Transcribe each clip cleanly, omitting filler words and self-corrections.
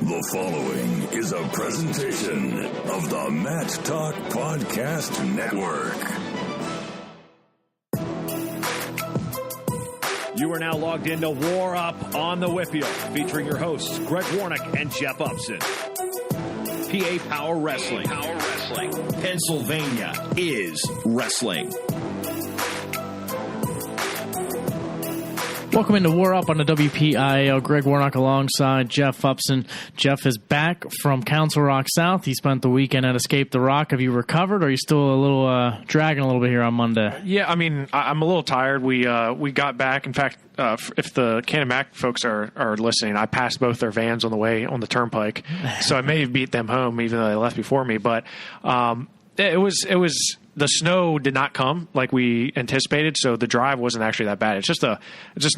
The following is a presentation of the Matt Talk Podcast Network. You are now logged into WarUp on the WPIAL, featuring your hosts, Greg Warnock and Jeff Upson. PA Power Wrestling. Pennsylvania is wrestling. Welcome into War Up on the WPIAL. Greg Warnock alongside Jeff Upson. Jeff is back from Council Rock South. He spent the weekend at Escape the Rock. Have you recovered, or are you still a little dragging a little bit here on Monday? Yeah, I mean, I'm a little tired. We got back. In fact, if the Canamac folks are listening, I passed both their vans on the way on the turnpike, so I may have beat them home, even though they left before me. But it was. The snow did not come like we anticipated, so the drive wasn't actually that bad. It's just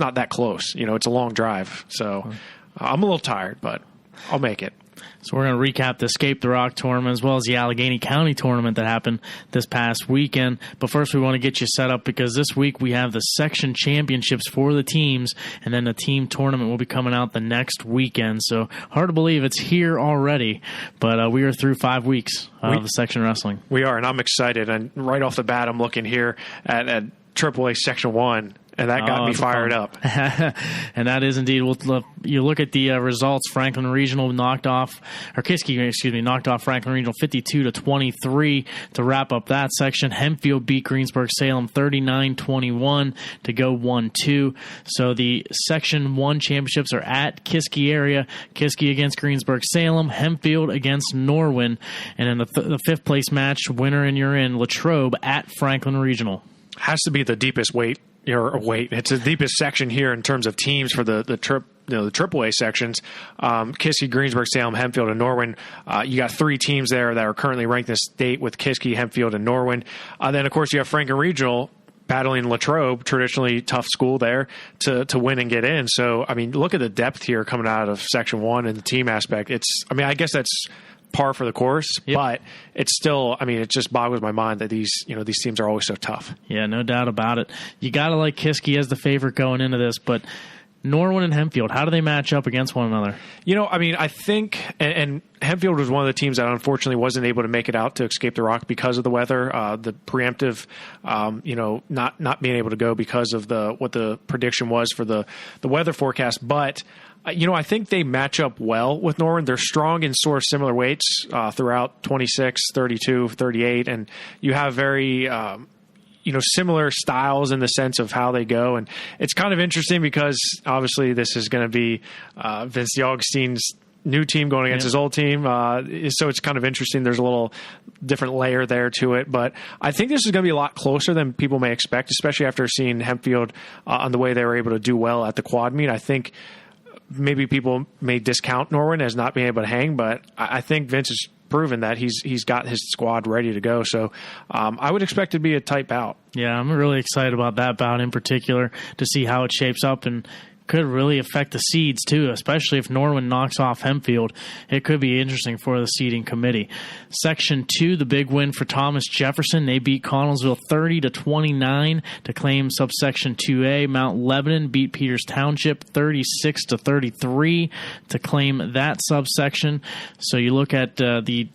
not that close. You know, it's a long drive, so I'm a little tired, but I'll make it. So we're going to recap the Escape the Rock tournament as well as the Allegheny County tournament that happened this past weekend. But first we want to get you set up because this week we have the section championships for the teams, and then the team tournament will be coming out the next weekend. So hard to believe it's here already, but we are through 5 weeks of the section wrestling. We are, and I'm excited. And right off the bat, I'm looking here at AAA Section 1. And that got me fired up. And that is indeed. You look at the results. Franklin Regional knocked off Franklin Regional 52-23 to wrap up that section. Hempfield beat Greensburg-Salem 39-21 to go 1-2. So the Section 1 championships are at Kiski area. Kiski against Greensburg-Salem. Hempfield against Norwin. And in the fifth place match, winner and you're in, Latrobe at Franklin Regional. Has to be the deepest weight. It's the deepest section here in terms of teams for the AAA sections. Kiski, Greensburg, Salem, Hempfield, and Norwin. You got 3 teams there that are currently ranked in the state with Kiski, Hempfield, and Norwin. Then, of course, you have Franklin Regional battling Latrobe, traditionally tough school there, to win and get in. So, I mean, look at the depth here coming out of Section 1 and the team aspect. I guess that's par for the course, yep. But it's still, it just boggles my mind that these teams are always so tough. Yeah, no doubt about it. You got to like Kiski as the favorite going into this, but Norwin and Hempfield, how do they match up against one another? I think, and Hempfield was one of the teams that unfortunately wasn't able to make it out to Escape the Rock because of the weather, the preemptive, not being able to go because of what the prediction was for the weather forecast, but I think they match up well with Norwin. They're strong in sort of similar weights throughout 26, 32, 38, and you have very similar styles in the sense of how they go. And it's kind of interesting because obviously this is going to be Vince Augustyn's new team going against his old team. So it's kind of interesting. There's a little different layer there to it. But I think this is going to be a lot closer than people may expect, especially after seeing Hempfield on the way they were able to do well at the quad meet. I think maybe people may discount Norwin as not being able to hang, but I think Vince has proven that he's got his squad ready to go. So I would expect it to be a tight bout. Yeah, I'm really excited about that bout in particular to see how it shapes up, and could really affect the seeds too, especially if Norwin knocks off Hempfield. It could be interesting for the seeding committee. Section 2, the big win for Thomas Jefferson. They beat Connellsville 30-29 to claim subsection 2A. Mount Lebanon beat Peters Township 36-33 to claim that subsection. So you look at the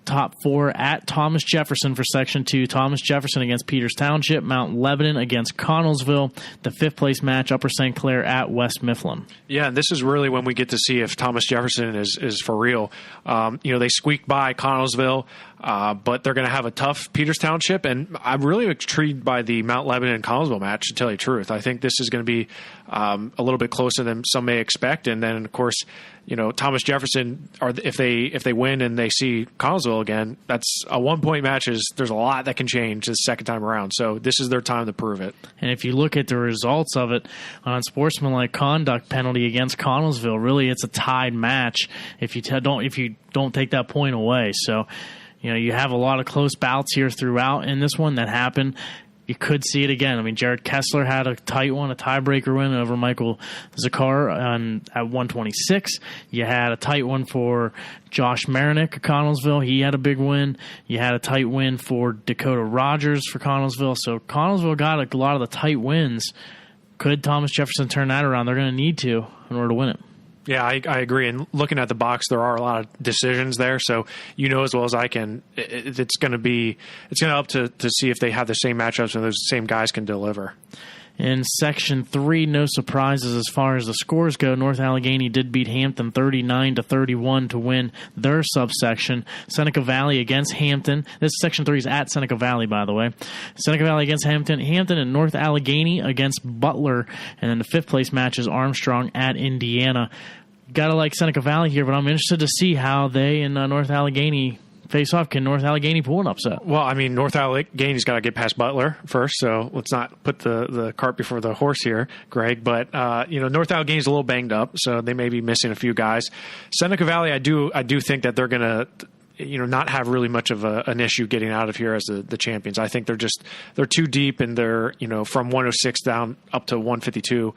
top 4 at Thomas Jefferson for Section 2. Thomas Jefferson against Peters Township. Mount Lebanon against Connellsville. The 5th place match, Upper St. Clair at West Mifflin. Yeah, and this is really when we get to see if Thomas Jefferson is for real. They squeaked by Connellsville, but they're going to have a tough Peters Township, and I'm really intrigued by the Mount Lebanon and Connellsville match, to tell you the truth. I think this is going to be a little bit closer than some may expect, and then, of course, Thomas Jefferson, if they win and they see Connellsville again, that's a 1-point match. There's a lot that can change the second time around, so this is their time to prove it. And if you look at the results of it on sportsmanlike conduct penalty against Connellsville, really it's a tied match if you don't take that point away. So you have a lot of close bouts here throughout in this one that happened. You could see it again. Jared Kessler had a tight one, a tiebreaker win over Michael Zakar at 126. You had a tight one for Josh Marinick of Connellsville. He had a big win. You had a tight win for Dakota Rogers for Connellsville. So Connellsville got a lot of the tight wins. Could Thomas Jefferson turn that around? They're going to need to in order to win it. Yeah, I agree. And looking at the box, there are a lot of decisions there. So as well as I can, it's going to up to see if they have the same matchups and those same guys can deliver. In Section 3, no surprises as far as the scores go. North Allegheny did beat Hampton 39-31 to win their subsection. Seneca Valley against Hampton. This Section 3 is at Seneca Valley, by the way. Seneca Valley against Hampton. Hampton and North Allegheny against Butler. And then the fifth place match is Armstrong at Indiana. Gotta like Seneca Valley here, but I'm interested to see how they and North Allegheny face off. Can North Allegheny pull an upset? Well, I mean, North Allegheny's got to get past Butler first, so let's not put the cart before the horse here, Greg. But North Allegheny's a little banged up, so they may be missing a few guys. Seneca Valley, I do think that they're going to not have really much of an issue getting out of here as the champions. I think they're too deep, and they're from 106 down up to 152,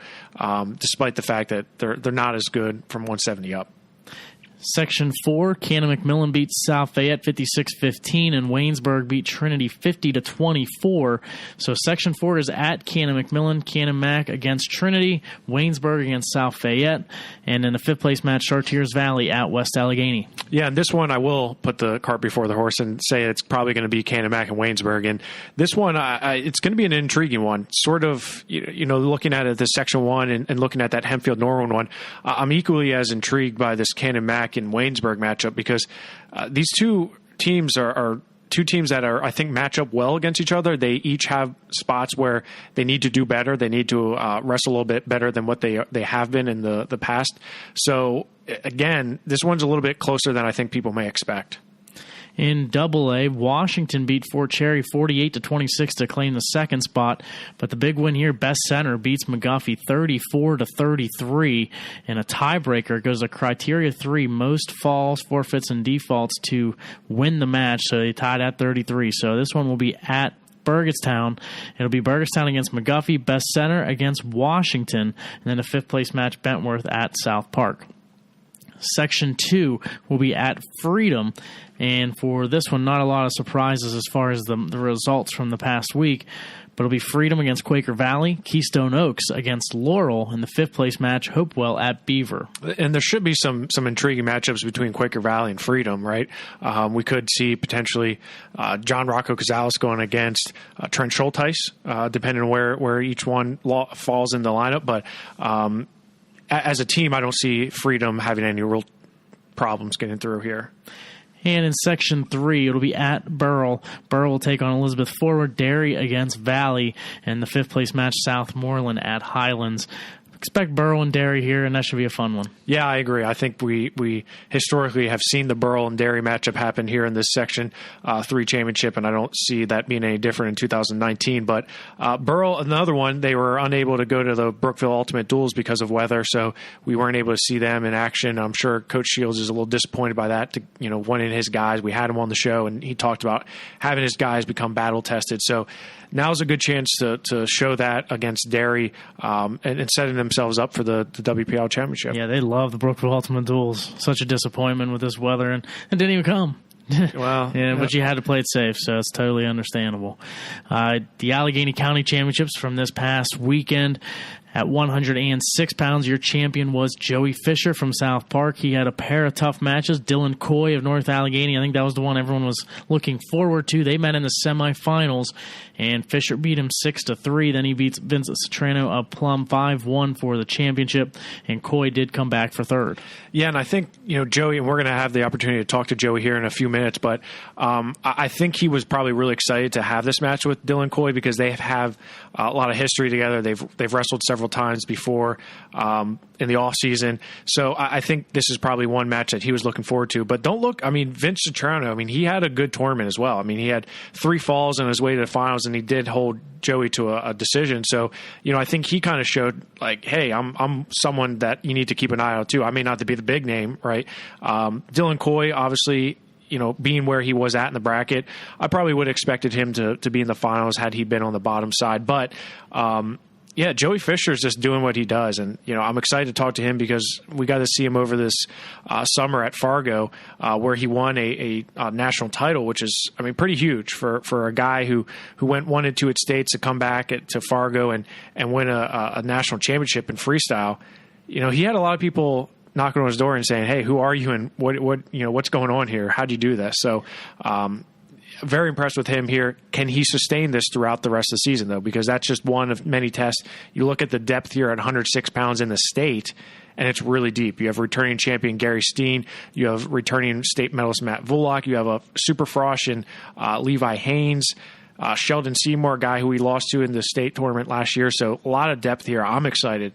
despite the fact that they're not as good from 170 up. Section 4, Cannon-McMillan beat South Fayette 56-15, and Waynesburg beat Trinity 50-24. So Section 4 is at Cannon-McMillan, Cannon-Mac against Trinity, Waynesburg against South Fayette, and in the fifth place match, Chartiers Valley at West Allegheny. Yeah, and this one I will put the cart before the horse and say it's probably going to be Cannon-Mac and Waynesburg. And this one, it's going to be an intriguing one. Sort of, looking at it, the Section 1 and looking at that Hempfield-Norwin one, I'm equally as intrigued by this Cannon-Mac and Waynesburg matchup because these two teams are two teams that I think match up well against each other. They each have spots where they need to do better. They need to wrestle a little bit better than what they have been in the past. So again, this one's a little bit closer than I think people may expect. In AA, Washington beat Fort Cherry 48-26 to claim the second spot, but the big win here, Best Center beats McGuffey 34-33, and a tiebreaker goes to Criteria 3, most falls, forfeits, and defaults to win the match, so they tied at 33. So this one will be at Burgettstown. It'll be Burgettstown against McGuffey, Best Center against Washington, and then a fifth place match, Bentworth at South Park. Section 2 will be at Freedom, and for this one, not a lot of surprises as far as the results from the past week, but it'll be Freedom against Quaker Valley, Keystone Oaks against Laurel, and the fifth place match, Hopewell at Beaver. And there should be some intriguing matchups between Quaker Valley and Freedom, right? We could see potentially John Rocco Cazales going against Trent Schulteis, depending on where each one falls in the lineup, but as a team, I don't see Freedom having any real problems getting through here. And in Section 3, it'll be at Burrell. Burrell will take on Elizabeth Forward, Derry against Valley, and the fifth place match, Southmoreland at Highlands. Expect Burrell and Derry here, and that should be a fun one. Yeah, I agree. I think we historically have seen the Burrell and Derry matchup happen here in this Section 3 championship, and I don't see that being any different in 2019. But Burrell, another one, they were unable to go to the Brookville Ultimate Duels because of weather, so we weren't able to see them in action. I'm sure Coach Shields is a little disappointed by that, wanting his guys. We had him on the show, and he talked about having his guys become battle-tested. So now's a good chance to show that against Derry and setting themselves up for the WPIAL Championship. Yeah, they love the Brookville Ultimate Duels. Such a disappointment with this weather, and it didn't even come. Well, but you had to play it safe, so it's totally understandable. The Allegheny County Championships from this past weekend. At 106 pounds, your champion was Joey Fischer from South Park. He had a pair of tough matches. Dylan Coy of North Allegheny, I think that was the one everyone was looking forward to. They met in the semifinals, and Fischer beat him 6-3. Then he beats Vincent Citrano of Plum 5-1 for the championship, and Coy did come back for third. Yeah, and I think, Joey, and we're going to have the opportunity to talk to Joey here in a few minutes, but I think he was probably really excited to have this match with Dylan Coy because they have a lot of history together. They've wrestled several times before in the off season. So I think this is probably one match that he was looking forward to. But Vince Citrano, he had a good tournament as well. He had 3 falls on his way to the finals, and he did hold Joey to a decision. So, I think he kind of showed hey, I'm someone that you need to keep an eye out too. I may not be the big name, right? Dylan Coy, obviously, being where he was at in the bracket, I probably would have expected him to be in the finals had he been on the bottom side. But, yeah, Joey Fischer is just doing what he does. And, I'm excited to talk to him because we got to see him over this summer at Fargo where he won a national title, which is, pretty huge for a guy who went 1 and 2 at states to come back to Fargo and win a national championship in freestyle. He had a lot of people knocking on his door and saying, "Hey, who are you? And what's going on here? How'd you do this?" So, very impressed with him here. Can he sustain this throughout the rest of the season, though? Because that's just one of many tests. You look at the depth here at 106 pounds in the state, and it's really deep. You have returning champion Gary Steen. You have returning state medalist Matt Vulock. You have a super frosh in Levi Haynes. Sheldon Seymour, guy who we lost to in the state tournament last year. So a lot of depth here. I'm excited.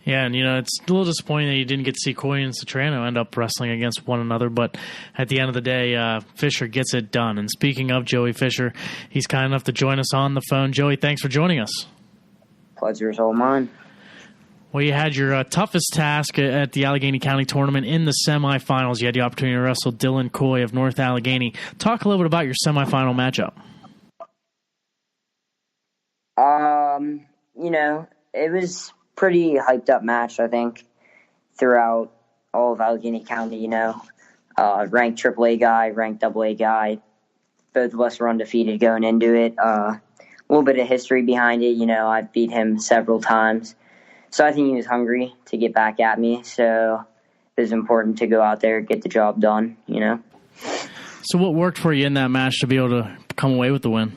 Yeah, and it's a little disappointing that you didn't get to see Coy and Citrano end up wrestling against one another, but at the end of the day, Fischer gets it done. And speaking of Joey Fischer, he's kind enough to join us on the phone. Joey, thanks for joining us. Pleasure is all mine. Well, you had your toughest task at the Allegheny County Tournament in the semifinals. You had the opportunity to wrestle Dylan Coy of North Allegheny. Talk a little bit about your semifinal matchup. It was pretty hyped up match, I think, throughout all of Allegheny County, ranked AAA guy, ranked AA guy. Both of us were undefeated going into it. A little bit of history behind it. I beat him several times. So I think he was hungry to get back at me. So it was important to go out there, get the job done, So what worked for you in that match to be able to come away with the win?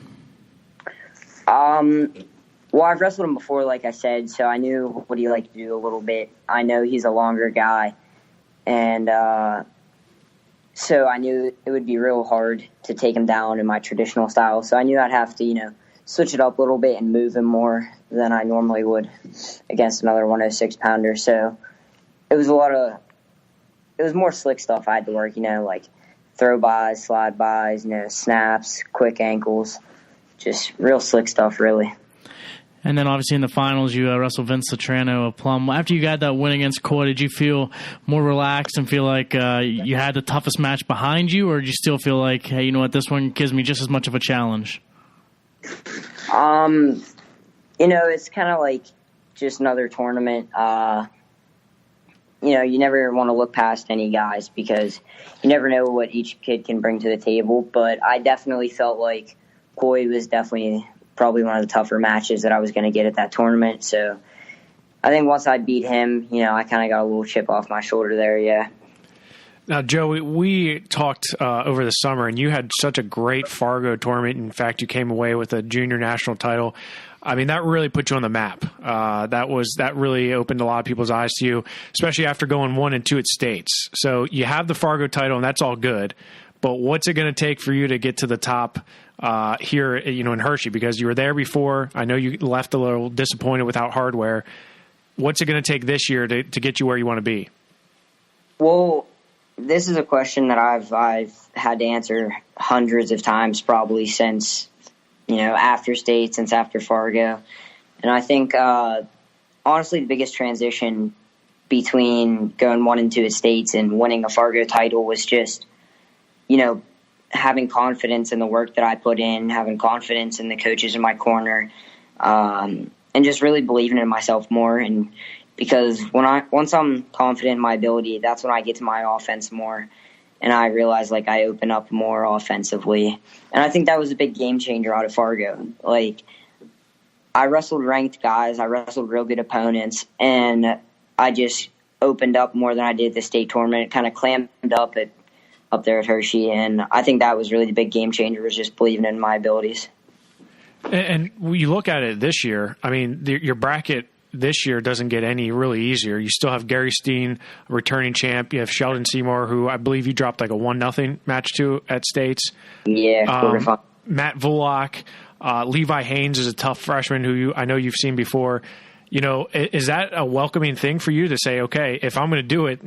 Well, I've wrestled him before, like I said, so I knew what he liked to do a little bit. I know he's a longer guy, and so I knew it would be real hard to take him down in my traditional style. So I knew I'd have to, switch it up a little bit and move him more than I normally would against another 106-pounder. So it was more slick stuff I had to work, like throw-bys, slide-bys, snaps, quick ankles, just real slick stuff, really. And then obviously in the finals, you wrestled Vince Citrano of Plum. After you got that win against Coy, did you feel more relaxed and feel like you had the toughest match behind you, or did you still feel like, hey, you know what, this one gives me just as much of a challenge? It's kind of like just another tournament. You never want to look past any guys because you never know what each kid can bring to the table. But I definitely felt like Coy was definitely probably one of the tougher matches that I was going to get at that tournament. So I think once I beat him, I kind of got a little chip off my shoulder there, yeah. Now, Joe, we talked over the summer, and you had such a great Fargo tournament. In fact, you came away with a junior national title. I mean, that really put you on the map. That really opened a lot of people's eyes to you, especially after going 1 and 2 at states. So you have the Fargo title, and that's all good. But what's it going to take for you to get to the top here, in Hershey? Because you were there before. I know you left a little disappointed without hardware. What's it going to take this year to get you where you want to be? Well, this is a question that I've had to answer hundreds of times probably since, after state, since after Fargo. And I think, honestly, the biggest transition between going 1 and 2 at states and winning a Fargo title was just, having confidence in the work that I put in, having confidence in the coaches in my corner, and just really believing in myself more. And because once I'm confident in my ability, that's when I get to my offense more, and I realize I open up more offensively. And I think that was a big game changer out of Fargo. I wrestled ranked guys, I wrestled real good opponents, and I just opened up more than I did at the state tournament. It kind of clammed up there at Hershey, and I think that was really the big game changer, was just believing in my abilities. And when you look at it this year, I mean, your bracket this year doesn't get any really easier. You still have Gary Steen, returning champ. You have Sheldon Seymour, who I believe you dropped a 1-0 match to at states. Yeah, quarterfinal. Matt Vulock, Levi Haynes is a tough freshman who I know you've seen before. Is that a welcoming thing for you to say, okay, if I'm going to do it,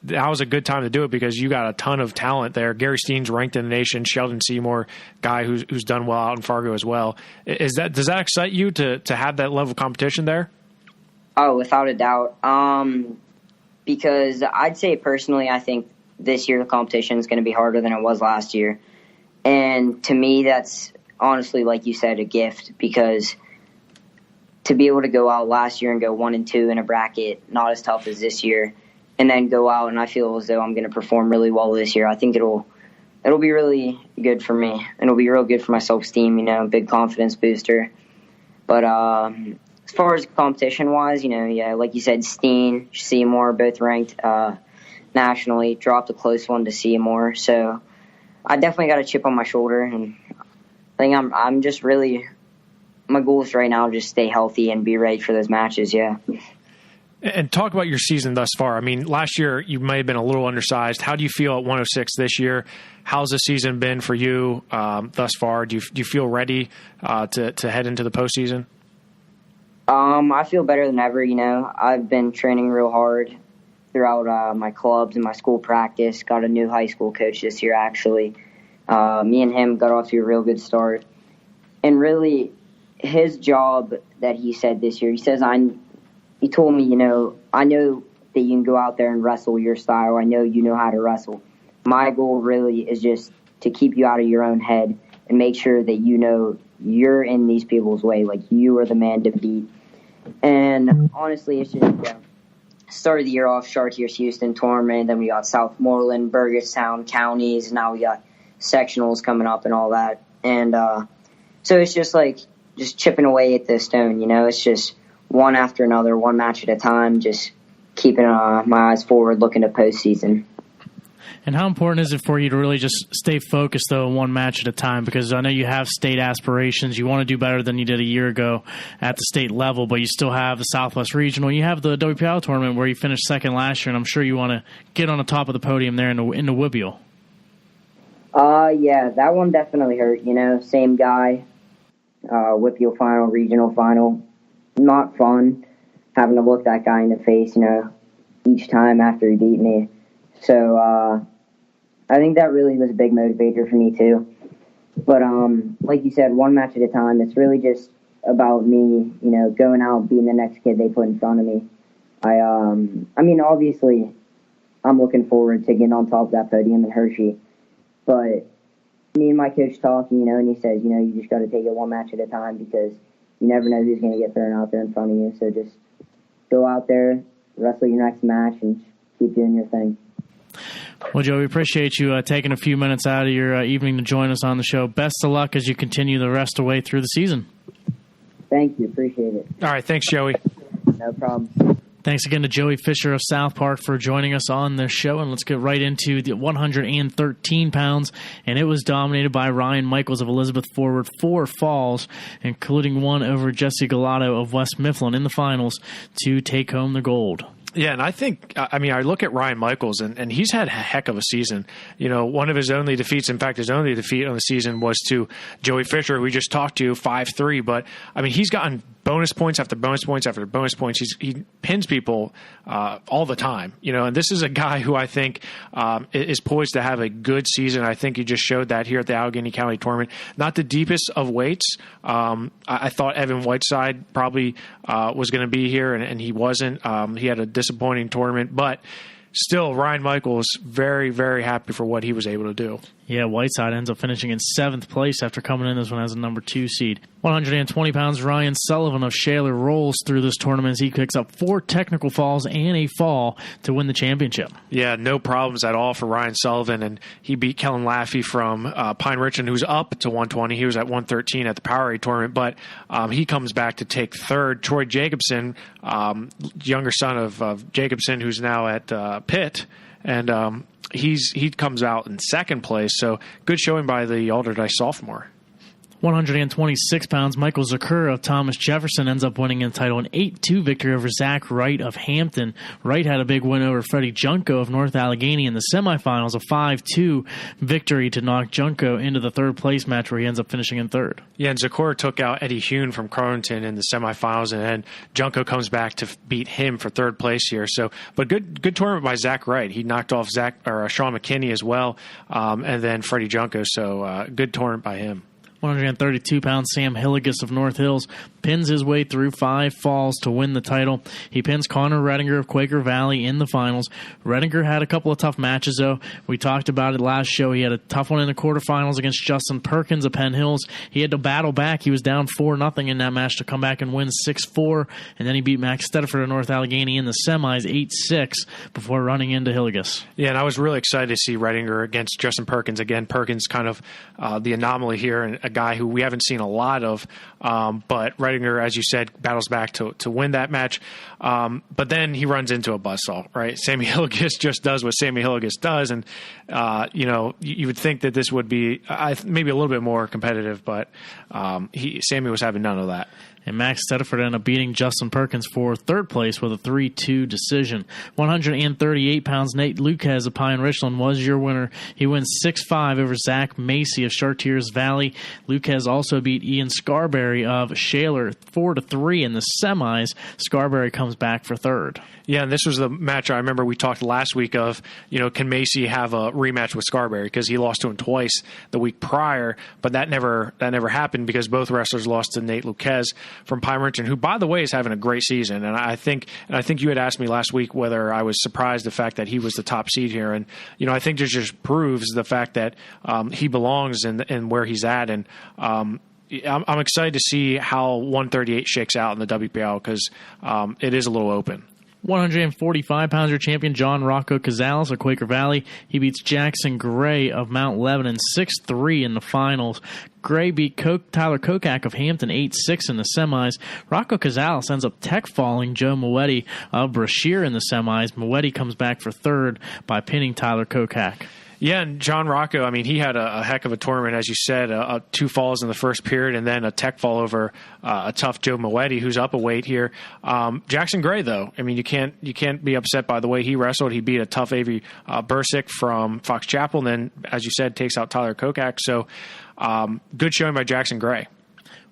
that was a good time to do it because you got a ton of talent there. Gary Steen's ranked in the nation. Sheldon Seymour, guy who's done well out in Fargo as well. Does that excite you to have that level of competition there? Oh, without a doubt. Because I'd say personally, I think this year the competition is going to be harder than it was last year. And to me, that's honestly, like you said, a gift, because to be able to go out last year and go 1 and 2 in a bracket, not as tough as this year, and then go out and I feel as though I'm going to perform really well this year, I think it'll be really good for me. And it'll be real good for my self-esteem, big confidence booster. But as far as competition-wise, like you said, Steen, Seymour, both ranked nationally, dropped a close one to Seymour. So I definitely got a chip on my shoulder, and I think I'm just really, my goal is right now just stay healthy and be ready for those matches, yeah. And talk about your season thus far. I mean, last year you may have been a little undersized. How do you feel at 106 this year? How's the season been for you thus far? Do you feel ready to head into the postseason? I feel better than ever. I've been training real hard throughout my clubs and my school practice. Got a new high school coach this year, actually. Me and him got off to a real good start. And really, his job that he said this year, he told me, I know that you can go out there and wrestle your style. I know you know how to wrestle. My goal really is just to keep you out of your own head and make sure that you're in these people's way, like you are the man to beat. And honestly, it's just started the year off Chartiers Houston tournament, then we got Southmoreland, Burgettstown counties, now we got sectionals coming up and all that. And so it's just chipping away at the stone, it's just one after another, one match at a time, just keeping my eyes forward, looking to postseason. And how important is it for you to really just stay focused, though, one match at a time? Because I know you have state aspirations. You want to do better than you did a year ago at the state level, but you still have the Southwest Regional. You have the WPIAL tournament where you finished second last year, and I'm sure you want to get on the top of the podium there in the WPIAL. Yeah, that one definitely hurt. Same guy, WPIAL final, regional final. Not fun having to look that guy in the face, each time after he beat me. So, I think that really was a big motivator for me too. But, like you said, one match at a time. It's really just about me, going out, being the next kid they put in front of me. I mean, obviously, I'm looking forward to getting on top of that podium in Hershey. But me and my coach talk, and he says, you just got to take it one match at a time because you never know who's going to get thrown out there in front of you. So just go out there, wrestle your next match, and keep doing your thing. Well, Joe, we appreciate you taking a few minutes out of your evening to join us on the show. Best of luck as you continue the rest of the way through the season. Thank you. Appreciate it. All right. Thanks, Joey. No problem. Thanks again to Joey Fischer of South Park for joining us on the show. And let's get right into the 113 pounds. And it was dominated by Ryan Michaels of Elizabeth Forward, 4 falls, including one over Jesse Galato of West Mifflin in the finals to take home the gold. Yeah, and I look at Ryan Michaels, and he's had a heck of a season. One of his only defeats, in fact, his only defeat on the season was to Joey Fischer, who we just talked to, 5-3. But, he's gotten bonus points after bonus points after bonus points. He pins people all the time, and this is a guy who I think is poised to have a good season. I think he just showed that here at the Allegheny County Tournament. Not the deepest of weights. I thought Evan Whiteside probably was going to be here, and he wasn't. He had a disappointing tournament, but still, Ryan Michaels very, very happy for what he was able to do. Yeah, Whiteside ends up finishing in 7th place after coming in this one as a number 2 seed. 120 pounds, Ryan Sullivan of Shaler rolls through this tournament as he picks up 4 technical falls and a fall to win the championship. Yeah, no problems at all for Ryan Sullivan, and he beat Kellen Laffey from Pine Richland, who's up to 120. He was at 113 at the Powerade tournament, but he comes back to take 3rd. Troy Jacobson, younger son of Jacobson, who's now at Pitt, and he comes out in 2nd place, so good showing by the Alderdice sophomore. 126 pounds, Michael Zakura of Thomas Jefferson ends up winning the title, an 8-2 victory over Zach Wright of Hampton. Wright had a big win over Freddie Junko of North Allegheny in the semifinals, a 5-2 victory to knock Junko into the 3rd place match where he ends up finishing in 3rd. Yeah, and Zakura took out Eddie Hune from Carlington in the semifinals, and then Junko comes back to beat him for 3rd place here. So, but good tournament by Zach Wright. He knocked off Sean McKinney as well, and then Freddie Junko. So good tournament by him. 132 pounds, Sam Hilligus of North Hills pins his way through 5 falls to win the title. He pins Connor Redinger of Quaker Valley in the finals. Redinger had a couple of tough matches, though. We talked about it last show. He had a tough one in the quarterfinals against Justin Perkins of Penn Hills. He had to battle back. He was down 4-0 in that match to come back and win 6-4, and then he beat Max Stedford of North Allegheny in the semis 8-6 before running into Hilligus. Yeah, and I was really excited to see Redinger against Justin Perkins. Again, Perkins kind of the anomaly here, and guy who we haven't seen a lot of. But Redinger, as you said, battles back to win that match. But then he runs into a buzzsaw, right? Sammy Hilligus just does what Sammy Hilligus does. And, you would think that this would be maybe a little bit more competitive, but Sammy was having none of that. And Max Stedford ended up beating Justin Perkins for third place with a 3-2 decision. 138 pounds, Nate Lucas of Pine Richland was your winner. He wins 6-5 over Zach Macy of Chartiers Valley. Lucas also beat Ian Scarberry of Shaler 4-3 in the semis. Scarberry comes back for third. Yeah, and this was the match I remember we talked last week of, can Macy have a rematch with Scarberry, because he lost to him twice the week prior, but that never happened because both wrestlers lost to Nate Lucas from Pine Richland, who, by the way, is having a great season. And I think you had asked me last week whether I was surprised the fact that he was the top seed here, and I think this just proves the fact that he belongs in where he's at, and I'm excited to see how 138 shakes out in the WPIAL, because it is a little open. 145-pounder champion John Rocco Cazales of Quaker Valley. He beats Jackson Gray of Mount Lebanon 6-3 in the finals. Gray beat Tyler Kokak of Hampton 8-6 in the semis. Rocco Cazales ends up tech falling Joe Moetti of Brashear in the semis. Moetti comes back for third by pinning Tyler Kokak. Yeah, and John Rocco, he had a heck of a tournament, as you said, 2 falls in the first period and then a tech fall over a tough Joe Moetti, who's up a weight here. Jackson Gray, though, you can't be upset by the way he wrestled. He beat a tough Avery Bursick from Fox Chapel, and then, as you said, takes out Tyler Kokak. So good showing by Jackson Gray.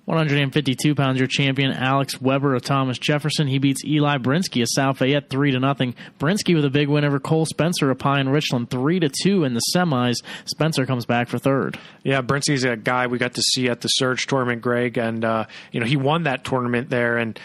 152-pounder champion Alex Weber of Thomas Jefferson. He beats Eli Brinsky of South Fayette 3-0. Brinsky with a big win over Cole Spencer of Pine Richland 3-2 in the semis. Spencer comes back for third. Yeah, Brinsky's a guy we got to see at the Surge tournament, Greg, and he won that tournament there, and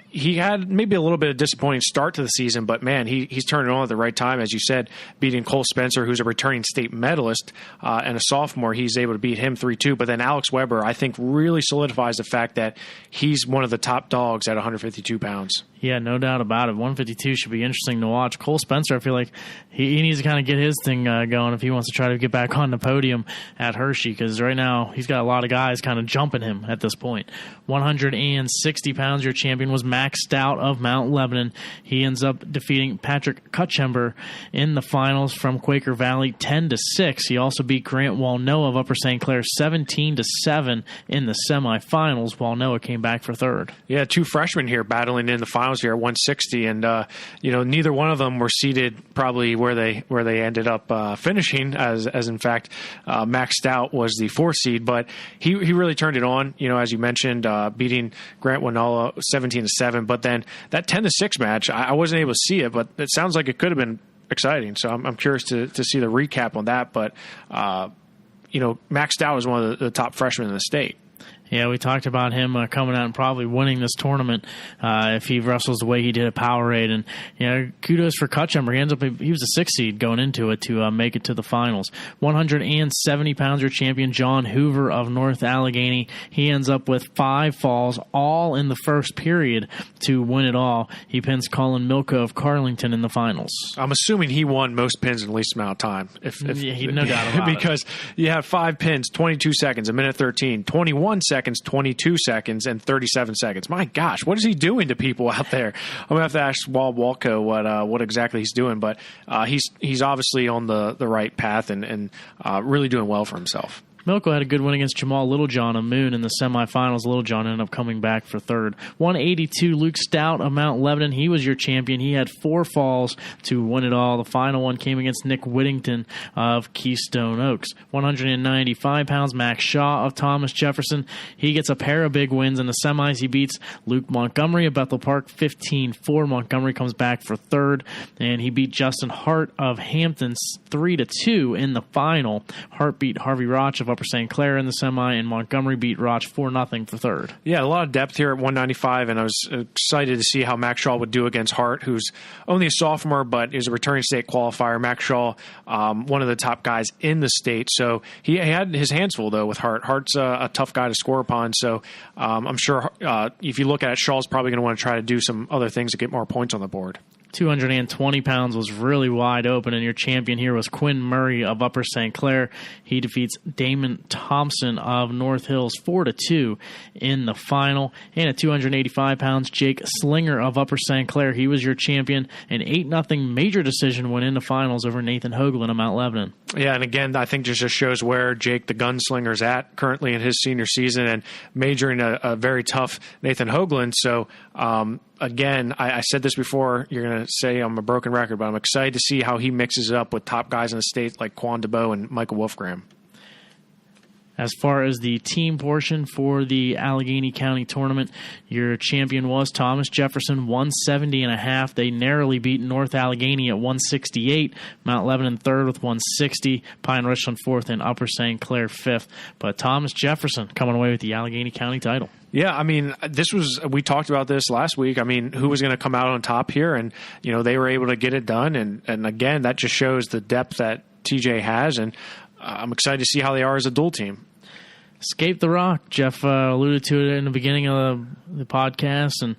he had maybe a little bit of disappointing start to the season, but man, he's turned it on at the right time, as you said, beating Cole Spencer, who's a returning state medalist and a sophomore. He's able to beat him 3-2, but then Alex Weber, I think, really solidifies the fact that he's one of the top dogs at 152 pounds. Yeah, no doubt about it. 152 should be interesting to watch. Cole Spencer, I feel like he needs to kind of get his thing going if he wants to try to get back on the podium at Hershey, because right now he's got a lot of guys kind of jumping him at this point. 160 pounds, your champion was Max Stout of Mount Lebanon. He ends up defeating Patrick Kutchember in the finals from Quaker Valley 10-6. He also beat Grant Walnoa of Upper St. Clair 17-7 in the semifinals. Walnoa came back for third. Yeah, 2 freshmen here battling in the finals here at 160, and neither one of them were seated probably where they ended up finishing, as in fact Max Stout was the 4th seed, but he really turned it on, as you mentioned, beating Grant Walnoa 17-7. But then that 10-6 match, I wasn't able to see it, but it sounds like it could have been exciting, so I'm curious to see the recap on that. But Max Stout is one of the top freshmen in the state. Yeah, we talked about him coming out and probably winning this tournament if he wrestles the way he did at Powerade. And kudos for Kutchember. He was a 6th seed going into it to make it to the finals. 170-pounder champion John Hoover of North Allegheny. He ends up with 5 falls, all in the first period, to win it all. He pins Colin Milko of Carlington in the finals. I'm assuming he won most pins in the least amount of time. No doubt about because it. You have 5 pins, 22 seconds, a minute 13, 21 seconds, 22 seconds, and 37 seconds. My gosh, what is he doing to people out there? I'm going to have to ask Wald Walco what exactly he's doing, but he's obviously on the right path and really doing well for himself. Milko had a good win against Jamal Littlejohn of Moon in the semifinals. Littlejohn ended up coming back for third. 182, Luke Stout of Mount Lebanon. He was your champion. He had 4 falls to win it all. The final one came against Nick Whittington of Keystone Oaks. 195 pounds, Max Shaw of Thomas Jefferson. He gets a pair of big wins in the semis. He beats Luke Montgomery of Bethel Park 15-4. Montgomery comes back for third. And he beat Justin Hart of Hampton 3-2 in the final. Hart beat Harvey Roch of Upper St. Clair in the semi, and Montgomery beat Roch 4-0 for third. Yeah, a lot of depth here at 195, and I was excited to see how Max Shaw would do against Hart, who's only a sophomore, but is a returning state qualifier. Max Shaw, one of the top guys in the state, so he had his hands full, though, with Hart. Hart's a tough guy to score upon, so I'm sure if you look at it, Shaw's probably going to want to try to do some other things to get more points on the board. 220 pounds was really wide open, and your champion here was Quinn Murray of Upper St. Clair. He defeats Damon Thompson of North Hills 4-2 in the final. And at 285 pounds, Jake Slinger of Upper St. Clair, he was your champion. An 8-0 major decision went into finals over Nathan Hoagland of Mount Lebanon. Yeah, and again, I think just shows where Jake the Gunslinger's at currently in his senior season and majoring a very tough Nathan Hoagland. So, again, I said this before, you're going to say I'm a broken record, but I'm excited to see how he mixes it up with top guys in the state like Quan DeBow and Michael Wolfgram. As far as the team portion for the Allegheny County tournament, your champion was Thomas Jefferson, 170.5. They narrowly beat North Allegheny at 168. Mount Lebanon third with 160. Pine Richland fourth, and Upper St. Clair fifth. But Thomas Jefferson coming away with the Allegheny County title. Yeah, I mean, we talked about this last week. I mean, who was going to come out on top here? And, they were able to get it done. And again, that just shows the depth that TJ has. And I'm excited to see how they are as a dual team. Escape the rock. Jeff alluded to it in the beginning of the podcast and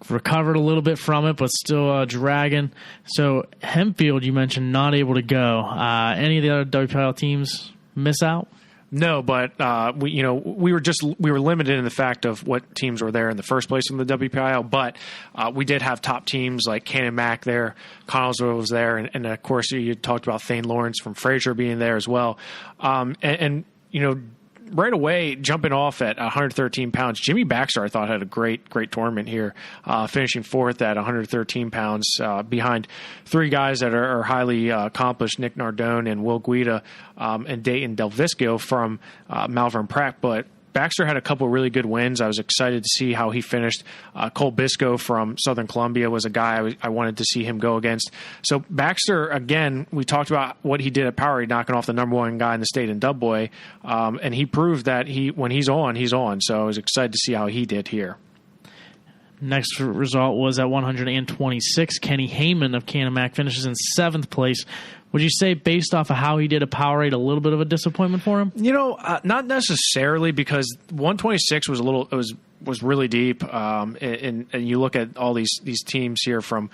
recovered a little bit from it, but still dragging. So Hempfield, you mentioned, not able to go. Any of the other WPIAL teams miss out? No, but we were limited in the fact of what teams were there in the first place in the WPIAL. But we did have top teams like Cannon Mac there, Connellsville was there, and of course you talked about Thane Lawrence from Fraser being there as well. Right away, jumping off at 113 pounds, Jimmy Baxter, I thought, had a great tournament here, finishing fourth at 113 pounds behind three guys that are highly accomplished, Nick Nardone and Will Guida and Dayton Delvisco from Malvern Pratt. But Baxter had a couple really good wins. I was excited to see how he finished. Cole Bisco from Southern Columbia was a guy I wanted to see him go against. So Baxter, again, we talked about what he did at Powerade, knocking off the number one guy in the state in Dubboy, and he proved that when he's on, he's on. So I was excited to see how he did here. Next result was at 126. Kenny Heyman of Canamac finishes in 7th place. Would you say, based off of how he did at Powerade, a little bit of a disappointment for him? Not necessarily, because 126 was really deep, and you look at all these teams here from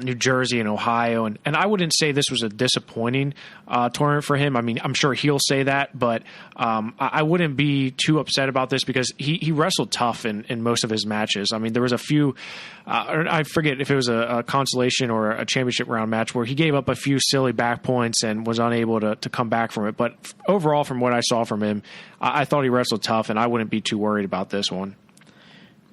New Jersey and Ohio, and I wouldn't say this was a disappointing tournament for him. I mean, I'm sure he'll say that, but I wouldn't be too upset about this because he wrestled tough in most of his matches. I mean, there was a few, I forget if it was a consolation or a championship round match where he gave up a few silly back points and was unable to come back from it. But overall, from what I saw from him, I thought he wrestled tough, and I wouldn't be too worried about this one.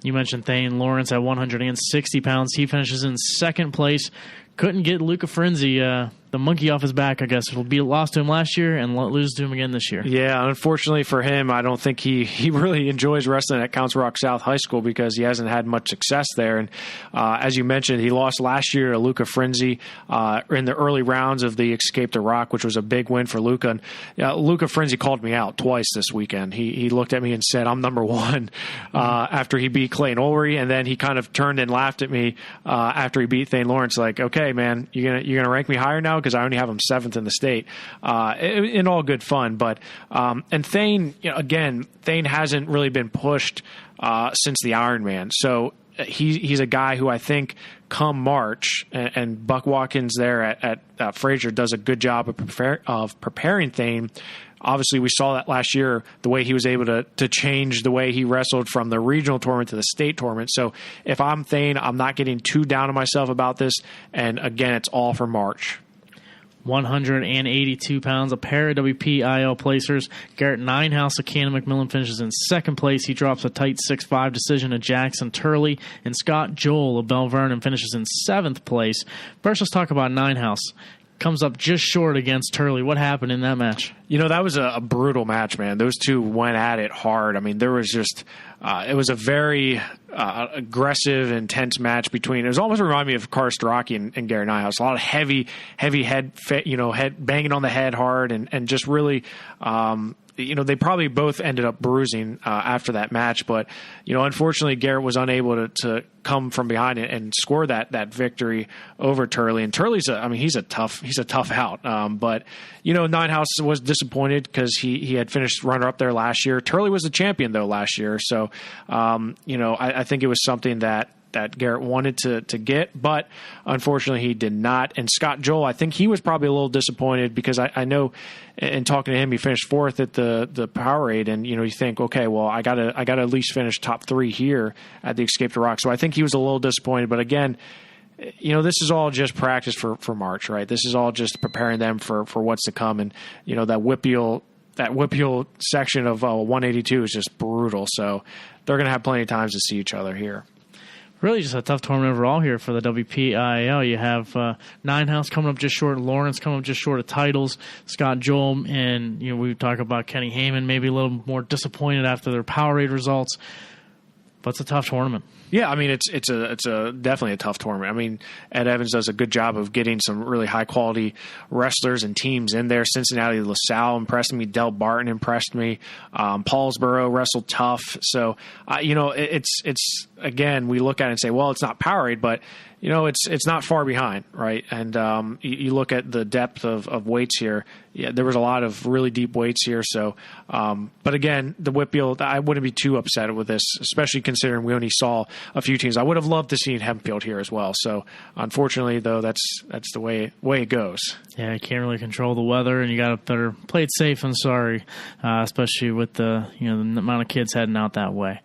You mentioned Thane Lawrence at 160 pounds. He finishes in 2nd place. Couldn't get Luca Frenzy, the monkey off his back, I guess. It'll be lost to him last year and lose to him again this year. Yeah, unfortunately for him, I don't think he really enjoys wrestling at Counts Rock South High School because he hasn't had much success there. And as you mentioned, he lost last year to Luca Frenzy in the early rounds of the Escape the Rock, which was a big win for Luca. And Luca Frenzy called me out twice this weekend. He looked at me and said, "I'm number one," after he beat Clayton Ulrey, and then he kind of turned and laughed at me after he beat Thane Lawrence, like, "Okay, man, you're gonna rank me higher now because I only have him 7th in the state," in all good fun. But and Thane, again, Thane hasn't really been pushed since the Ironman, so he's a guy who I think come March, and Buck Watkins there at Fraser does a good job of preparing Thane. Obviously, we saw that last year, the way he was able to change the way he wrestled from the regional tournament to the state tournament. So if I'm Thane, I'm not getting too down on myself about this. And again, it's all for March. 182 pounds, a pair of WPIAL placers. Garrett Ninehouse of Cannon McMillan finishes in 2nd place. He drops a tight 6-5 decision to Jackson Turley. And Scott Joel of Bell Vernon finishes in 7th place. First, let's talk about Ninehouse. Comes up just short against Turley. What happened in that match? That was a brutal match, man. Those two went at it hard. I mean, there was just it was a very aggressive, intense match between. It was almost reminded me of Karstocky and Gary Nyhouse. A lot of heavy head, head banging on the head hard, and just really. They probably both ended up bruising after that match, but unfortunately Garrett was unable to come from behind and score that victory over Turley. And Turley's he's a tough out. But Ninehouse was disappointed because he had finished runner up there last year. Turley was the champion though last year, so I think it was something that that Garrett wanted to get, but unfortunately he did not. And Scott Joel, I think he was probably a little disappointed because I know in talking to him, he finished 4th at the Powerade, and you think, okay, well, I gotta at least finish top 3 here at the Escape the Rock. So I think he was a little disappointed, but again, this is all just practice for March, right? This is all just preparing them for what's to come. And, that WPIAL section of 182 is just brutal. So they're going to have plenty of times to see each other here. Really just a tough tournament overall here for the WPIAL. You have Ninehouse coming up just short, Lawrence coming up just short of titles, Scott Joel, and we talk about Kenny Heyman maybe a little more disappointed after their Powerade results. But it's a tough tournament. Yeah, I mean it's definitely a tough tournament. I mean, Ed Evans does a good job of getting some really high quality wrestlers and teams in there. Cincinnati LaSalle impressed me. Del Barton impressed me. Paulsboro wrestled tough. So it's again, we look at it and say, well, it's not Powerade, but it's not far behind, right? And you look at the depth of weights here. Yeah, there was a lot of really deep weights here. So, but again, the WPIAL, I wouldn't be too upset with this, especially considering we only saw a few teams. I would have loved to see Hempfield here as well. So, unfortunately, though, that's the way it goes. Yeah, you can't really control the weather, and you got to better play it safe than sorry, especially with the the amount of kids heading out that way.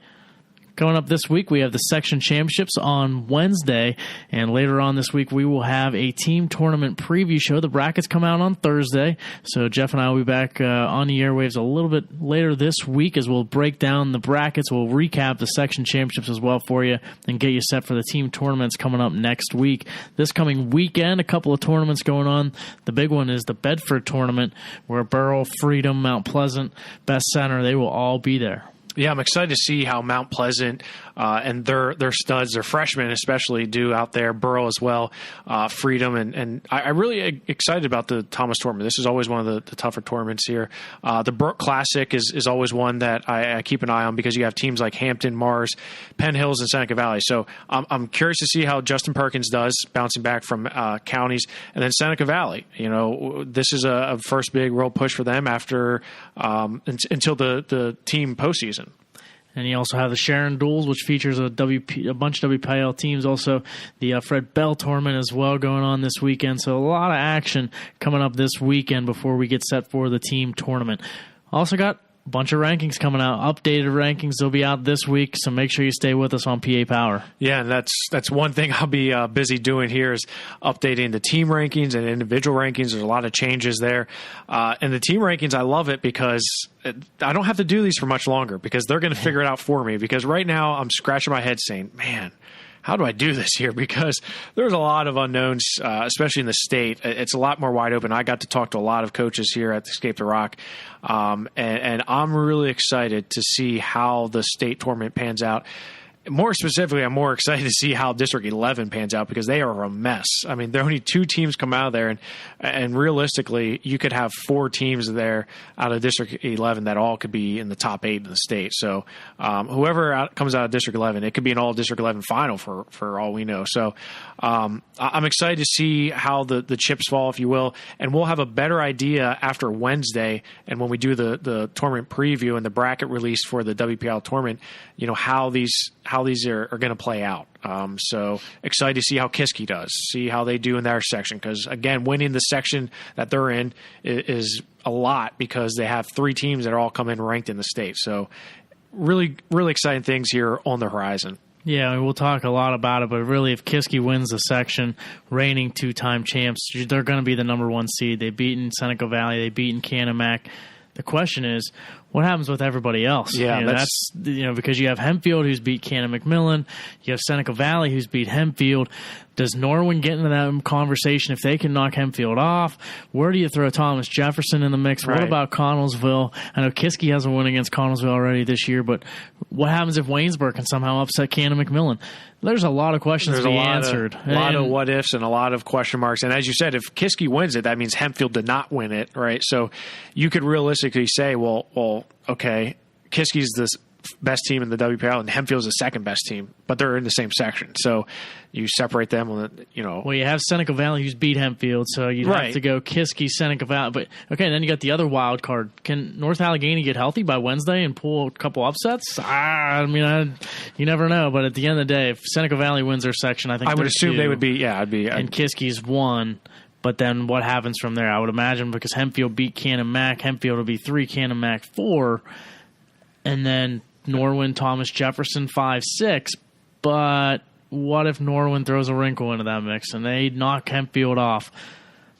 Coming up this week, we have the Section Championships on Wednesday, and later on this week, we will have a team tournament preview show. The brackets come out on Thursday, so Jeff and I will be back on the airwaves a little bit later this week as we'll break down the brackets. We'll recap the Section Championships as well for you and get you set for the team tournaments coming up next week. This coming weekend, a couple of tournaments going on. The big one is the Bedford tournament, where Burrell, Freedom, Mount Pleasant, Best Center, they will all be there. Yeah, I'm excited to see how Mount Pleasant and their studs, their freshmen especially, do out there. Burrow as well, Freedom, and I'm really excited about the Thomas tournament. This is always one of the tougher tournaments here. The Brook Classic is always one that I keep an eye on because you have teams like Hampton, Mars, Penn Hills, and Seneca Valley. So I'm curious to see how Justin Perkins does bouncing back from counties, and then Seneca Valley. This is a first big real push for them after until the team postseason. And you also have the Sharon Duels, which features a bunch of WPIAL teams. Also, the Fred Bell tournament as well going on this weekend. So a lot of action coming up this weekend before we get set for the team tournament. Also got a bunch of rankings coming out, updated rankings. They'll be out this week, so make sure you stay with us on PA Power. Yeah, and that's one thing I'll be busy doing here is updating the team rankings and individual rankings. There's a lot of changes there. And the team rankings, I love it because I don't have to do these for much longer because they're going to figure it out for me. Because right now I'm scratching my head saying, man, how do I do this here? Because there's a lot of unknowns, especially in the state. It's a lot more wide open. I got to talk to a lot of coaches here at Escape the Rock, and I'm really excited to see how the state tournament pans out. More specifically, I'm more excited to see how District 11 pans out because they are a mess. I mean, there are only 2 teams come out of there, and realistically, you could have 4 teams there out of District 11 that all could be in the top 8 in the state. So whoever comes out of District 11, it could be an all District 11 final for all we know. So I'm excited to see how the chips fall, if you will, and we'll have a better idea after Wednesday and when we do the tournament preview and the bracket release for the WPIAL tournament, how these are going to play out. So excited to see how Kiski does, see how they do in their section. Because, again, winning the section that they're in is a lot because they have 3 teams that are all come in ranked in the state. So really, really exciting things here on the horizon. Yeah, we'll talk a lot about it, but really if Kiski wins the section, reigning 2-time champs, they're going to be the number 1 seed. They've beaten Seneca Valley. They've beaten Canamak. The question is, what happens with everybody else? Yeah, that's because you have Hempfield who's beat Cannon McMillan, you have Seneca Valley who's beat Hempfield. Does Norwin get into that conversation if they can knock Hempfield off? Where do you throw Thomas Jefferson in the mix? Right. What about Connellsville? I know Kiski has a win against Connellsville already this year, but what happens if Waynesburg can somehow upset Cannon McMillan? There's a lot of questions to be answered. A lot of what ifs and a lot of question marks. And as you said, if Kiski wins it, that means Hempfield did not win it, right? So you could realistically say, well, okay, Kiski's the best team in the WPIAL, and Hempfield's the second best team, but they're in the same section. So you separate them, Well, you have Seneca Valley who's beat Hempfield, so you'd have to go Kiski, Seneca Valley. But okay, then you got the other wild card. Can North Allegheny get healthy by Wednesday and pull a couple upsets? You never know. But at the end of the day, if Seneca Valley wins their section, I would assume they would be. Yeah, and Kiski's 1. But then what happens from there? I would imagine because Hempfield beat Cannon Mac, Hempfield will be 3, Cannon Mac 4, and then Norwin, Thomas Jefferson 5-6. But what if Norwin throws a wrinkle into that mix and they knock Hempfield off?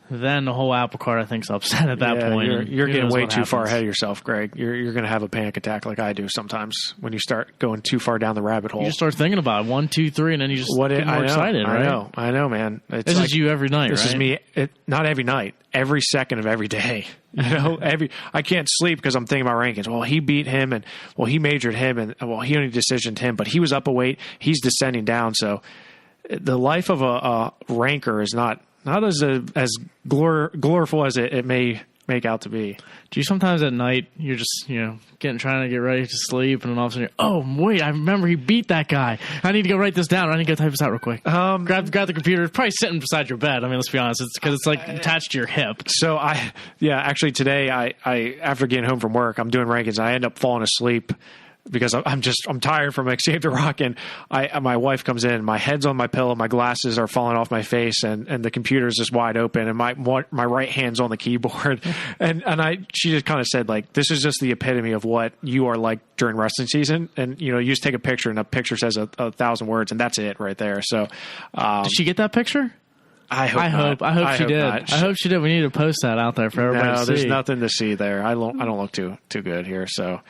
Then the whole apple cart, I think, is upset at that point. You're getting way too far ahead of yourself, Greg. You're going to have a panic attack like I do sometimes when you start going too far down the rabbit hole. You just start thinking about it. 1, 2, 3, and then you just get more excited, right? I know, man. This is you every night, This is me. Not every night. Every second of every day. I can't sleep because I'm thinking about rankings. Well, he beat him, and he majored him, and he only decisioned him, but he was up a weight. He's descending down. So the life of a ranker is not as gloriful as it may make out to be. Do you sometimes at night you're just trying to get ready to sleep, and then all of a sudden wait, I remember he beat that guy. I need to go write this down. I need to go type this out real quick. Grab the computer. It's probably sitting beside your bed. I mean, let's be honest. It's because it's like attached to your hip. So actually today I after getting home from work, I'm doing rankings. I end up falling asleep because I'm tired from Escape the Rock, and my wife comes in, my head's on my pillow, my glasses are falling off my face, and the computer's just wide open, and my right hand's on the keyboard, and she just kind of said, like, this is just the epitome of what you are like during wrestling season, and you just take a picture, and a picture says 1,000 words, and that's it right there. So did she get that picture? I hope she did. I hope she did. We need to post that out there for everybody to see. There's nothing to see there. I don't look too good here, so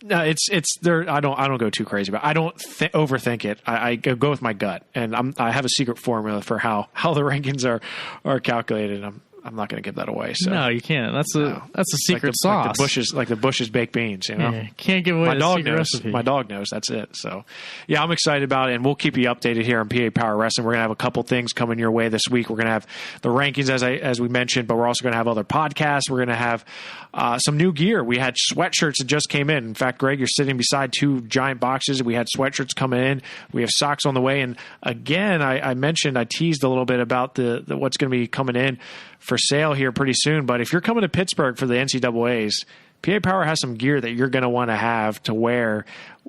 no, it's there. I don't go too crazy, but I don't overthink it. I go with my gut, and I have a secret formula for how the rankings are calculated. I'm not going to give that away. So no, you can't. That's a secret sauce. Like the Bush's baked beans. Can't give away my dog secret knows. recipe. My dog knows. That's it. So yeah, I'm excited about it, and we'll keep you updated here on PA Power Wrestling. We're going to have a couple things coming your way this week. We're going to have the rankings as we mentioned, but we're also going to have other podcasts. We're going to have some new gear. We had sweatshirts that just came in. In fact, Greg, you're sitting beside 2 giant boxes. We had sweatshirts coming in. We have socks on the way, and again, I teased a little bit about the what's going to be coming in for sale here pretty soon. But if you're coming to Pittsburgh for the NCAAs, PA Power has some gear that you're going to want to have to wear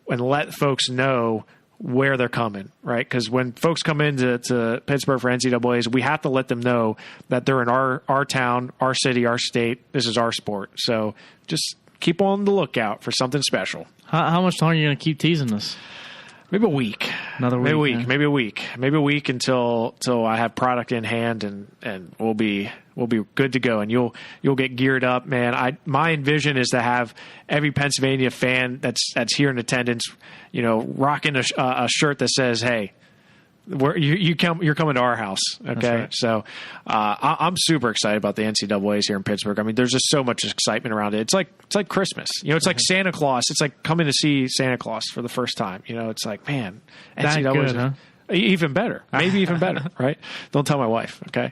and let folks know where they're coming, right? Because when folks come into Pittsburgh for NCAAs, we have to let them know that they're in our town, our city, our state. This is our sport. So just keep on the lookout for something special. How much longer are you going to keep teasing this? Maybe a week. Another week. Maybe a week until I have product in hand, and we'll be good to go, and you'll get geared up, man. My vision is to have every Pennsylvania fan that's here in attendance, rocking a shirt that says, "Hey, you're coming to our house." Okay, right. So I'm super excited about the NCAAs here in Pittsburgh. I mean, there's just so much excitement around it. It's like Christmas. It's like Santa Claus. It's like coming to see Santa Claus for the first time. It's like, man, NCAAs. Good, huh? Even better, maybe even better, right? Don't tell my wife, okay?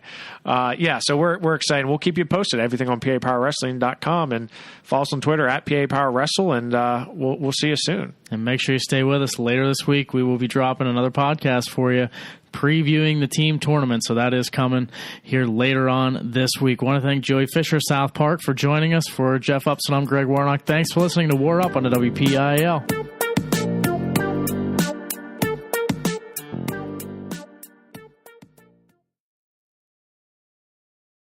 So we're excited. We'll keep you posted. Everything on PAPowerWrestling.com, and follow us on Twitter at PAPowerWrestle, and we'll see you soon. And make sure you stay with us later this week. We will be dropping another podcast for you, previewing the team tournament. So that is coming here later on this week. I want to thank Joey Fischer, South Park, for joining us. For Jeff Upson, I'm Greg Warnock. Thanks for listening to WarUp on the WPIAL.